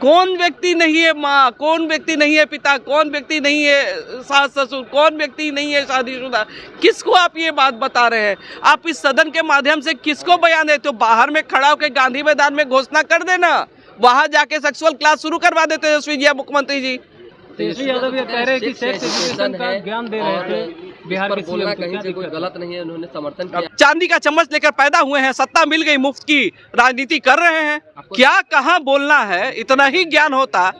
कौन व्यक्ति नहीं है माँ, कौन व्यक्ति नहीं है पिता, कौन व्यक्ति नहीं है सास ससुर, कौन व्यक्ति नहीं है शादीशुदा? किसको आप ये बात बता रहे हैं? आप इस सदन के माध्यम से किसको बयान देते हो? बाहर में खड़ा होकर गांधी मैदान में घोषणा कर देना, वहां जाके सेक्सुअल क्लास शुरू करवा देते तेजस्वी जी, मुख्यमंत्री जी। तेजस्वी यादव ये कह रहे हैं कि सेक्स एजुकेशन का ज्ञान दे रहे थे बिहार के बोलना सीएम, कहीं से कोई गलत नहीं है, उन्होंने समर्थन किया। चांदी का चम्मच लेकर पैदा हुए हैं, सत्ता मिल गई, मुफ्त की राजनीति कर रहे हैं। क्या कहाँ बोलना है? इतना ही ज्ञान होता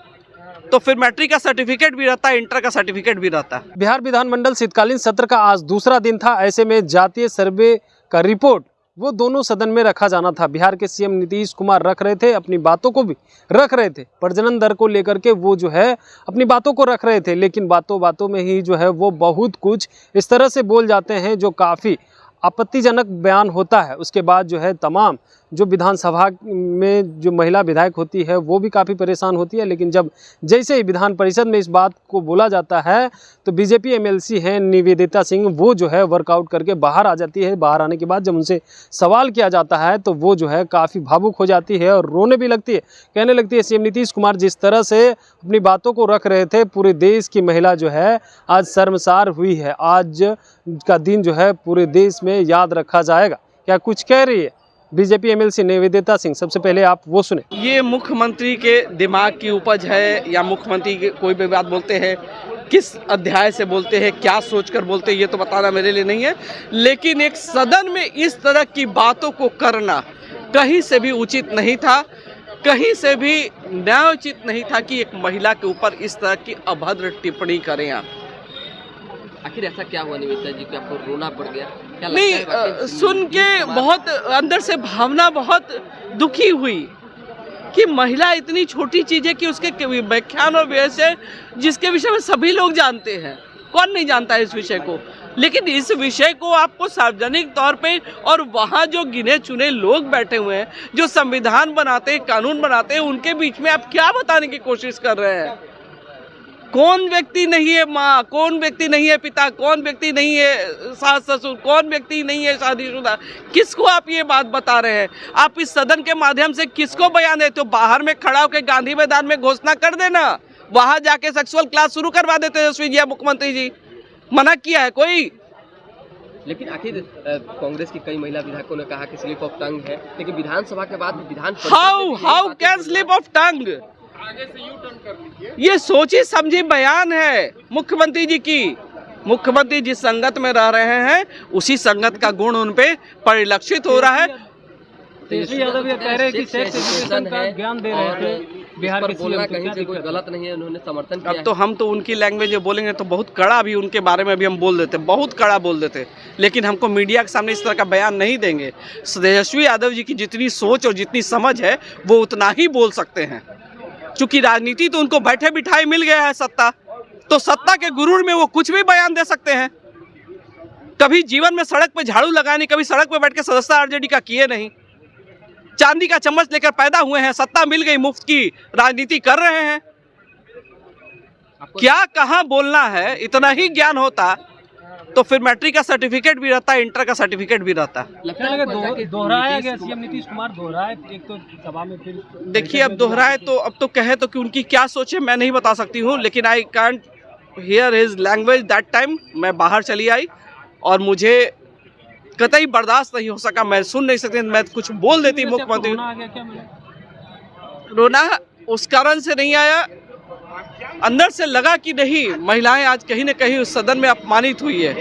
तो फिर मैट्रिक का सर्टिफिकेट भी रहता, इंटर का सर्टिफिकेट भी रहता। बिहार विधानमंडल शीतकालीन सत्र का आज दूसरा दिन था। ऐसे में जातीय सर्वे का रिपोर्ट वो दोनों सदन में रखा जाना था। बिहार के सीएम नीतीश कुमार रख रहे थे, अपनी बातों को भी रख रहे थे, प्रजनन दर को लेकर के वो जो है अपनी बातों को रख रहे थे, लेकिन बातों बातों में ही जो है वो बहुत कुछ इस तरह से बोल जाते हैं जो काफ़ी आपत्तिजनक बयान होता है। उसके बाद जो है तमाम जो विधानसभा में जो महिला विधायक होती है वो भी काफ़ी परेशान होती है, लेकिन जब जैसे ही विधान परिषद में इस बात को बोला जाता है तो बीजेपी एमएलसी हैं निवेदिता सिंह, वो जो है वर्कआउट करके बाहर आ जाती है। बाहर आने के बाद जब उनसे सवाल किया जाता है तो वो जो है काफ़ी भावुक हो जाती है और रोने भी लगती है। कहने लगती है सीएम नीतीश कुमार जिस तरह से अपनी बातों को रख रहे थे, पूरे देश की महिला जो है आज शर्मसार हुई है। आज का दिन जो है पूरे देश में याद रखा जाएगा। क्या कुछ कह रही है बीजेपी एमएलसी निवेदिता सिंह? सबसे पहले आप वो सुने। ये मुख्यमंत्री के दिमाग की उपज है या मुख्यमंत्री के कोई भी बात बोलते हैं किस अध्याय से बोलते हैं, क्या सोचकर बोलते हैं, ये तो बताना मेरे लिए नहीं है। लेकिन एक सदन में इस तरह की बातों को करना कहीं से भी उचित नहीं था, कहीं से भी न्यायोचित नहीं था कि एक महिला के ऊपर इस तरह की अभद्र टिप्पणी करें आप। आखिर ऐसा क्या हुआ निवेदिता जी कि आपको रोना पड़ गया? क्या लगता नहीं, है वाकई सुन के बहुत अंदर से भावना बहुत दुखी हुई कि महिला इतनी छोटी चीज है कि उसके व्याख्यान और विषय जिसके विषय में सभी लोग जानते हैं, कौन नहीं जानता है इस विषय को, लेकिन इस विषय को आपको सार्वजनिक तौर पे और वहाँ जो गिने चुने लोग बैठे हुए हैं जो संविधान बनाते हैं, कानून बनाते हैं, उनके बीच में आप क्या बताने की कोशिश कर रहे हैं? कौन व्यक्ति नहीं है माँ, कौन व्यक्ति नहीं है पिता, कौन व्यक्ति नहीं है सास ससुर, कौन व्यक्ति नहीं है शादीशुदा? किसको आप ये बात बता रहे हैं? आप इस सदन के माध्यम से किसको बयान देते हो? बाहर में खड़ा होकर गांधी मैदान में घोषणा कर देना, वहां जाके सेक्सुअल क्लास शुरू करवा देते तेजस्वी जी, मुख्यमंत्री जी। मना किया है कोई? लेकिन आखिर कांग्रेस की कई महिला विधायकों ने कहा कि स्लिप ऑफ टंग है, लेकिन विधानसभा के बाद विधान how can slip of tongue? आगे से यू टर्न कर लीजिए। ये सोची समझी बयान है मुख्यमंत्री जी की। मुख्यमंत्री जिस संगत में रह रहे हैं उसी संगत का गुण उन पे परिलक्षित हो रहा है। तेजस्वी यादव ये कह रहे हैं कि सेक्स एजुकेशन का ज्ञान दे रहे थे बिहार के बोलना सीएम, कहीं से कोई गलत नहीं है, उन्होंने समर्थन किया। अब तो हम तो उनकी लैंग्वेज में बोलेंगे तो बहुत कड़ा भी उनके बारे में भी हम बोल देते, बहुत कड़ा बोल देते, लेकिन हमको मीडिया के सामने इस तरह का बयान नहीं देंगे। तेजस्वी यादव जी की जितनी सोच और जितनी समझ है वो उतना ही बोल सकते हैं, क्योंकि राजनीति तो उनको बैठे बिठाए मिल गया है सत्ता, तो सत्ता के गुरूर में वो कुछ भी बयान दे सकते हैं। कभी जीवन में सड़क पे झाड़ू लगाने, कभी सड़क पे बैठ के सदस्यता आरजेडी का किए नहीं। चांदी का चम्मच लेकर पैदा हुए हैं, सत्ता मिल गई, मुफ्त की राजनीति कर रहे हैं। क्या कहाँ बोलना है? इतना ही ज्ञान होता तो फिर मैट्रिक का सर्टिफिकेट भी रहता, इंटर का सर्टिफिकेट भी रहता। दोहराया गया सीएम नीतीश कुमार, दोहराए एक तो सभा में, फिर देखिए अब दोहराए तो अब तो कहे तो कि उनकी क्या सोच है मैं नहीं बता सकती हूँ, लेकिन I can't hear his language that time. मैं बाहर चली आई और मुझे कतई बर्दाश्त नहीं हो सका, मैं सुन नहीं सकती, मैं कुछ बोल देती मुख्यमंत्री। रोना उस कारण से नहीं आया, अंदर से लगा कि नहीं, महिलाएं आज कहीं न कहीं उस सदन में अपमानित हुई है।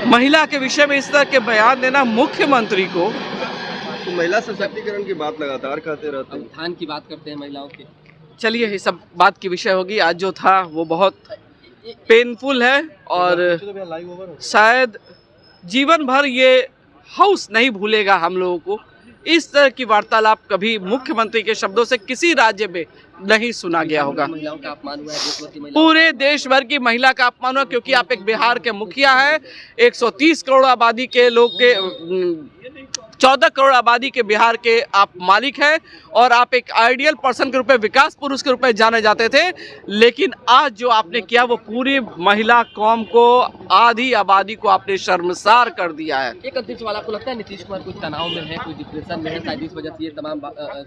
महिला के विषय में इस तरह के बयान देना मुख्यमंत्री को, तो महिला सशक्तिकरण की बात लगातार करते रहते हैं, उत्थान की बात करते हैं महिलाओं के। चलिए ये सब बात की विषय होगी। आज जो था वो बहुत पेनफुल है और शायद जीवन भर ये हाउस नहीं भूलेगा हम लोगों को। इस तरह की वार्तालाप कभी मुख्यमंत्री के शब्दों से किसी राज्य में नहीं सुना गया होगा। महिलाओं का अपमान हुआ है, पूरे देश भर की महिला का अपमान हुआ, क्योंकि आप एक बिहार के मुखिया हैं, 130 करोड़ आबादी के लोग के 14 करोड़ आबादी के बिहार के आप मालिक हैं और आप एक आइडियल पर्सन के रूप में, विकास पुरुष के रूप में जाने जाते थे। लेकिन आज जो आपने किया वो पूरी महिला कौम को, आधी आबादी को आपने शर्मसार कर दिया है। एक अंतिम सवाल, आपको लगता है नीतीश कुमार कोई तनाव में है, कोई डिप्रेशन में है, शायद इस वजह से ये तमाम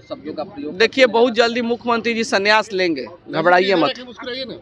शब्दों का प्रयोग? देखिए, बहुत जल्दी मुख्यमंत्री जी संन्यास लेंगे, घबराइए मत।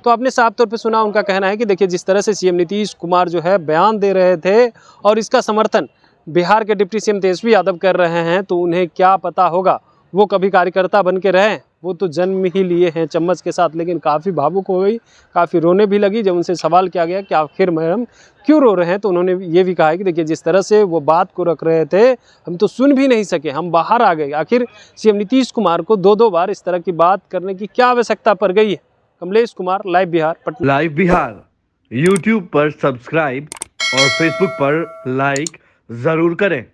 तो आपने साफ तौर पे सुना, उनका कहना है कि देखिए जिस तरह से सीएम नीतीश कुमार जो है बयान दे रहे थे और इसका समर्थन बिहार के डिप्टी सीएम तेजस्वी यादव कर रहे हैं, तो उन्हें क्या पता होगा वो कभी कार्यकर्ता बन के रहे, वो तो जन्म ही लिए हैं चम्मच के साथ। लेकिन काफ़ी भावुक हो गई, काफ़ी रोने भी लगी जब उनसे सवाल किया गया कि आखिर मैडम क्यों रो रहे हैं, तो उन्होंने ये भी कहा कि देखिए जिस तरह से वो बात को रख रहे थे हम तो सुन भी नहीं सके, हम बाहर आ गए। आखिर सीएम नीतीश कुमार को दो बार इस तरह की बात करने की क्या आवश्यकता पड़ गई है? Kamlesh Kumar, live Bihar, Patna. Live Bihar YouTube पर सब्सक्राइब और फेसबुक पर लाइक जरूर करें।